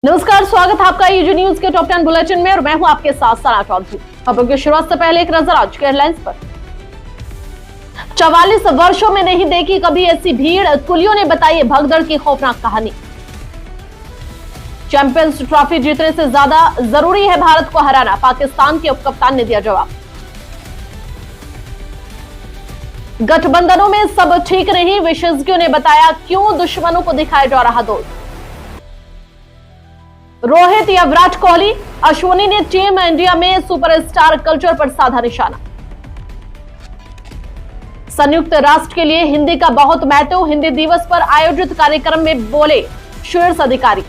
नमस्कार, स्वागत है आपका यूजी न्यूज के टॉप 10 बुलेटिन में और मैं हूं आपके साथ सना चौधरी। खबरों की शुरुआत से पहले एक नजर आज के हेडलाइंस पर। 44 वर्षों में नहीं देखी कभी ऐसी भीड़, कुलियों ने बताई भगदड़ की खौफनाक कहानी। चैंपियंस ट्रॉफी जीतने से ज्यादा जरूरी है भारत को हराना, पाकिस्तान के उपकप्तान ने दिया जवाब। गठबंधनों में सब ठीक नहीं, विशेषज्ञों ने बताया क्यों दुश्मनों को दिखाया जा रहा दोस्त। रोहित या विराट कोहली, अश्विनी ने टीम इंडिया में सुपरस्टार कल्चर पर साधा निशाना। संयुक्त राष्ट्र के लिए हिंदी का बहुत महत्व, हिंदी दिवस पर आयोजित कार्यक्रम में बोले शीर्ष अधिकारी।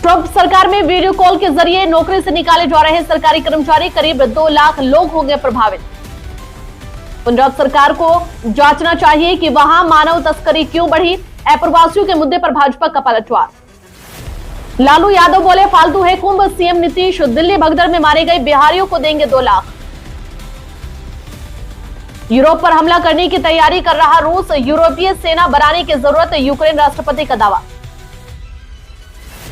ट्रंप सरकार में वीडियो कॉल के जरिए नौकरी से निकाले जा रहे सरकारी कर्मचारी, करीब 2 लाख लोग होंगे प्रभावित। पंजाब सरकार को जांचना चाहिए कि वहां मानव तस्करी क्यों बढ़ी, अप्रवासियों के मुद्दे पर भाजपा का पलटवार। लालू यादव बोले फालतू है कुंभ, सीएम नीतीश दिल्ली भगदड़ में मारे गए बिहारियों को देंगे 2 लाख। यूरोप पर हमला करने की तैयारी कर रहा रूस, यूरोपीय सेना बनाने की जरूरत, यूक्रेन राष्ट्रपति का दावा।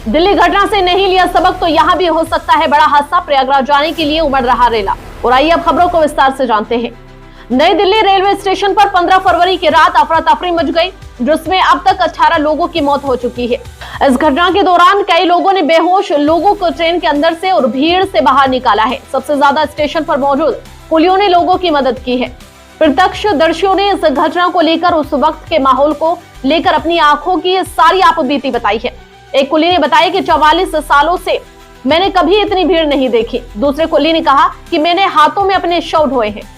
दिल्ली घटना से नहीं लिया सबक तो यहां भी हो सकता है बड़ा हादसा, प्रयागराज जाने के लिए उमड़ रहा रेला। और आइए अब खबरों को विस्तार से जानते हैं। नई दिल्ली रेलवे स्टेशन पर 15 फरवरी की रात अफरा तफरी मच गई, जिसमें अब तक 18 लोगों की मौत हो चुकी है। इस घटना के दौरान कई लोगों ने बेहोश लोगों को ट्रेन के अंदर से और भीड़ से बाहर निकाला है। सबसे ज्यादा स्टेशन पर मौजूद पुलियों ने लोगों की मदद की है। प्रत्यक्षदर्शियों ने इस घटना को लेकर उस वक्त के माहौल को लेकर अपनी आंखों की सारी आपबीती बताई है। एक कुली ने बताया कि 44 सालों से मैंने कभी इतनी भीड़ नहीं देखी। दूसरे कुली ने कहा कि मैंने हाथों में अपने शव ढोए हैं।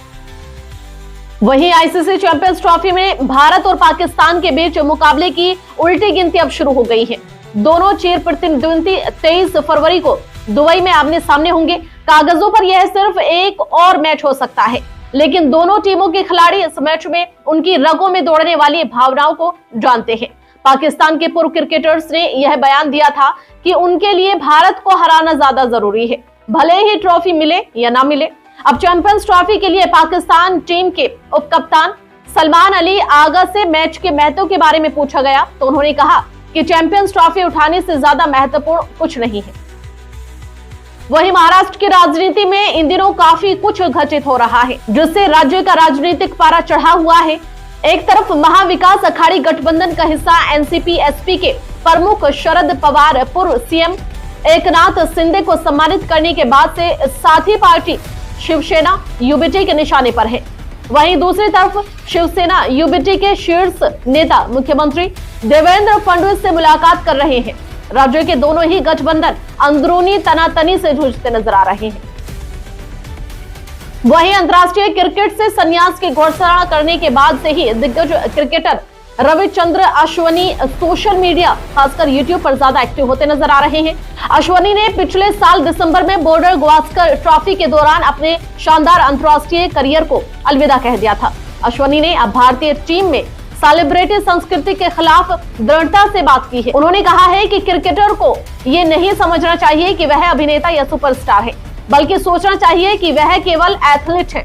वहीं आईसीसी चैंपियंस ट्रॉफी में भारत और पाकिस्तान के बीच मुकाबले की उल्टी गिनती अब शुरू हो गई है। दोनों चिर प्रतिद्वंदी 23 फरवरी को दुबई में आमने सामने होंगे। कागजों पर यह सिर्फ एक और मैच हो सकता है, लेकिन दोनों टीमों के खिलाड़ी इस मैच में उनकी रगों में दौड़ने वाली भावनाओं को जानते हैं। पाकिस्तान के पूर्व क्रिकेटर्स ने यह बयान दिया था कि उनके लिए भारत को हराना ज्यादा जरूरी है, भले ही ट्रॉफी मिले या ना मिले। अब चैंपियंस ट्रॉफी के लिए पाकिस्तान टीम के उपकप्तान सलमान अली आगा से मैच के महत्व के बारे में पूछा गया तो उन्होंने कहा कि चैंपियंस ट्रॉफी उठाने से ज्यादा महत्वपूर्ण कुछ नहीं है। वहीं महाराष्ट्र की राजनीति में इन दिनों काफी कुछ घटित हो रहा है, जिससे राज्य का राजनीतिक पारा चढ़ा हुआ है। एक तरफ महाविकास अघाड़ी गठबंधन का हिस्सा एनसीपी एसपी के प्रमुख शरद पवार पूर्व सीएम एकनाथ शिंदे को सम्मानित करने के बाद से साथी पार्टी शिवसेना यूबीटी के निशाने पर है। वहीं दूसरी तरफ शिवसेना यूबीटी के शीर्ष नेता मुख्यमंत्री देवेंद्र फडणवीस से मुलाकात कर रहे हैं। राज्य के दोनों ही गठबंधन अंदरूनी तनातनी से जूझते नजर आ रहे हैं। वहीं अंतर्राष्ट्रीय क्रिकेट से संन्यास की घोषणा करने के बाद से ही दिग्गज cricketer Ravichandra Ashwini social media खासकर यूट्यूब पर ज्यादा एक्टिव होते नजर आ रहे हैं। अश्विनी ने पिछले साल दिसंबर में बॉर्डर गावस्कर ट्रॉफी के दौरान अपने शानदार अंतर्राष्ट्रीय करियर को अलविदा कह दिया था। अश्विनी ने अब भारतीय टीम में सेलिब्रिटी संस्कृति के खिलाफ दृढ़ता से बात की है। उन्होंने कहा है कि क्रिकेटर को ये नहीं समझना चाहिए कि वह अभिनेता या सुपरस्टार है, बल्कि सोचना चाहिए कि वह केवल एथलीट है।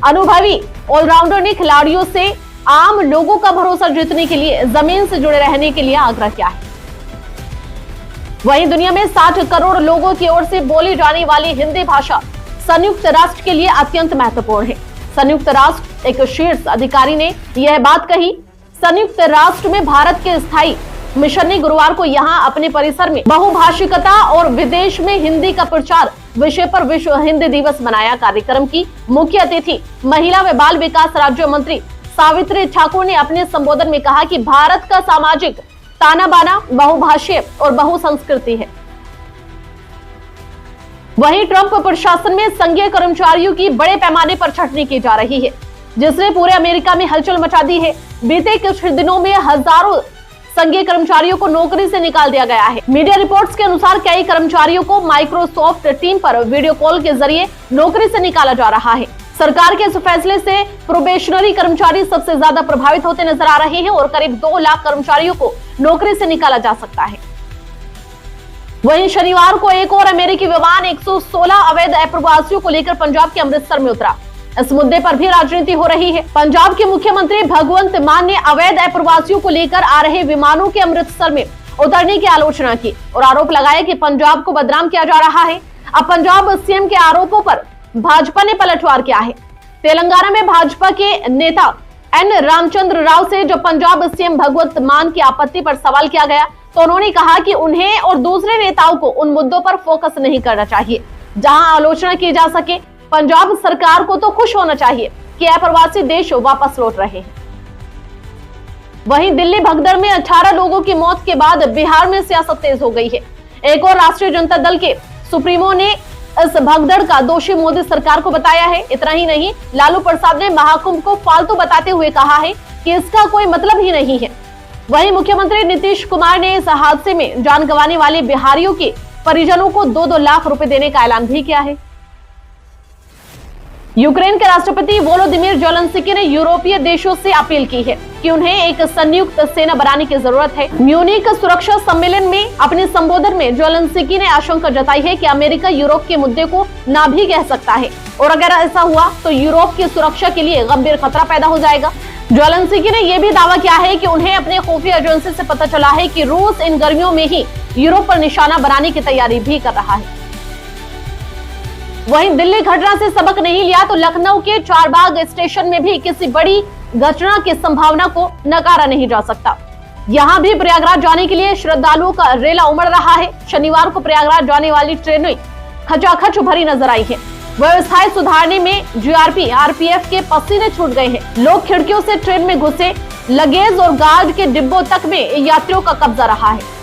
अनुभवी ऑलराउंडर ने खिलाड़ियों से आम लोगों का भरोसा जीतने के लिए जमीन से जुड़े रहने के लिए आग्रह किया है। वहीं दुनिया में 60 करोड़ लोगों की ओर से बोली जाने वाली हिंदी भाषा संयुक्त राष्ट्र के लिए अत्यंत महत्वपूर्ण है। संयुक्त राष्ट्र एक शीर्ष अधिकारी ने यह बात कही। संयुक्त राष्ट्र में भारत के स्थायी मिशन ने गुरुवार को यहां अपने परिसर में बहुभाषिकता और विदेश में हिंदी का प्रचार विषय पर विश्व हिंदी दिवस मनाया। कार्यक्रम की मुख्य अतिथि महिला व बाल विकास राज्य मंत्री सावित्री ठाकुर ने अपने संबोधन में कहा कि भारत का सामाजिक ताना बाना बहुभाषीय और बहुसंस्कृति है। वहीं ट्रंप प्रशासन में संघीय कर्मचारियों की बड़े पैमाने पर छटनी की जा रही है, जिसने पूरे अमेरिका में हलचल मचा दी है। बीते कुछ दिनों में हजारों संघीय कर्मचारियों को नौकरी से निकाल दिया गया है। मीडिया रिपोर्ट्स के अनुसार कई कर्मचारियों को माइक्रोसॉफ्ट टीम पर वीडियो कॉल के जरिए नौकरी से निकाला जा रहा है। सरकार के इस फैसले से प्रोबेशनरी कर्मचारी सबसे ज्यादा प्रभावित होते नजर आ रहे हैं और करीब 2 लाख कर्मचारियों को नौकरी से निकाला जा सकता है। वहीं शनिवार को एक और अमेरिकी विमान 116 अवैध अप्रवासियों को लेकर पंजाब के अमृतसर में उतरा। इस मुद्दे पर भी राजनीति हो रही है। पंजाब के मुख्यमंत्री भगवंत मान ने अवैध अप्रवासियों को लेकर आ रहे विमानों के अमृतसर में उतरने की आलोचना की और आरोप लगाया कि पंजाब को बदनाम किया जा रहा है। अब पंजाब सीएम के आरोपों पर भाजपा ने पलटवार किया है। तेलंगाना में भाजपा के नेता एन रामचंद्र राव से जब पंजाब सीएम भगवंत मान की आपत्ति पर सवाल किया गया तो उन्होंने कहा कि उन्हें और दूसरे नेताओं को उन मुद्दों पर फोकस नहीं करना चाहिए जहां आलोचना की जा सके। पंजाब सरकार को तो खुश होना चाहिए कि अप्रवासी देश वापस लौट रहे हैं। वहीं दिल्ली भगदड़ में 18 लोगों की मौत के बाद बिहार में सियासत तेज हो गई है। एक और राष्ट्रीय जनता दल के सुप्रीमो ने इस भगदड़ का दोषी मोदी सरकार को बताया है। इतना ही नहीं, लालू प्रसाद ने महाकुंभ को फालतू बताते हुए कहा है कि इसका कोई मतलब ही नहीं है। वहीं मुख्यमंत्री नीतीश कुमार ने इस हादसे में जान गंवाने वाले बिहारियों के परिजनों को 2-2 लाख रुपए देने का ऐलान भी किया है। यूक्रेन के राष्ट्रपति वोलोदिमीर ज़ेलेंस्की ने यूरोपीय देशों से अपील की है कि उन्हें एक संयुक्त सेना बनाने की जरूरत है। म्यूनिक सुरक्षा सम्मेलन में अपने संबोधन में ज़ेलेंस्की ने आशंका जताई है कि अमेरिका यूरोप के मुद्दे को ना भी कह सकता है और अगर ऐसा हुआ तो यूरोप की सुरक्षा के लिए गंभीर खतरा पैदा हो जाएगा। ज़ेलेंस्की ने यह भी दावा किया है कि उन्हें अपने खुफिया एजेंसी से पता चला है कि रूस इन गर्मियों में ही यूरोप पर निशाना बनाने की तैयारी भी कर रहा है। वहीं दिल्ली घटना से सबक नहीं लिया तो लखनऊ के चारबाग स्टेशन में भी किसी बड़ी घटना की संभावना को नकारा नहीं जा सकता। यहां भी प्रयागराज जाने के लिए श्रद्धालुओं का रेला उमड़ रहा है। शनिवार को प्रयागराज जाने वाली ट्रेनें खचाखच भरी नजर आई है। व्यवस्थाएं सुधारने में जीआरपी आरपीएफ के पसीने छूट गए हैं। लोग खिड़कियों से ट्रेन में घुसे, लगेज और गार्ड के डिब्बों तक में यात्रियों का कब्जा रहा है।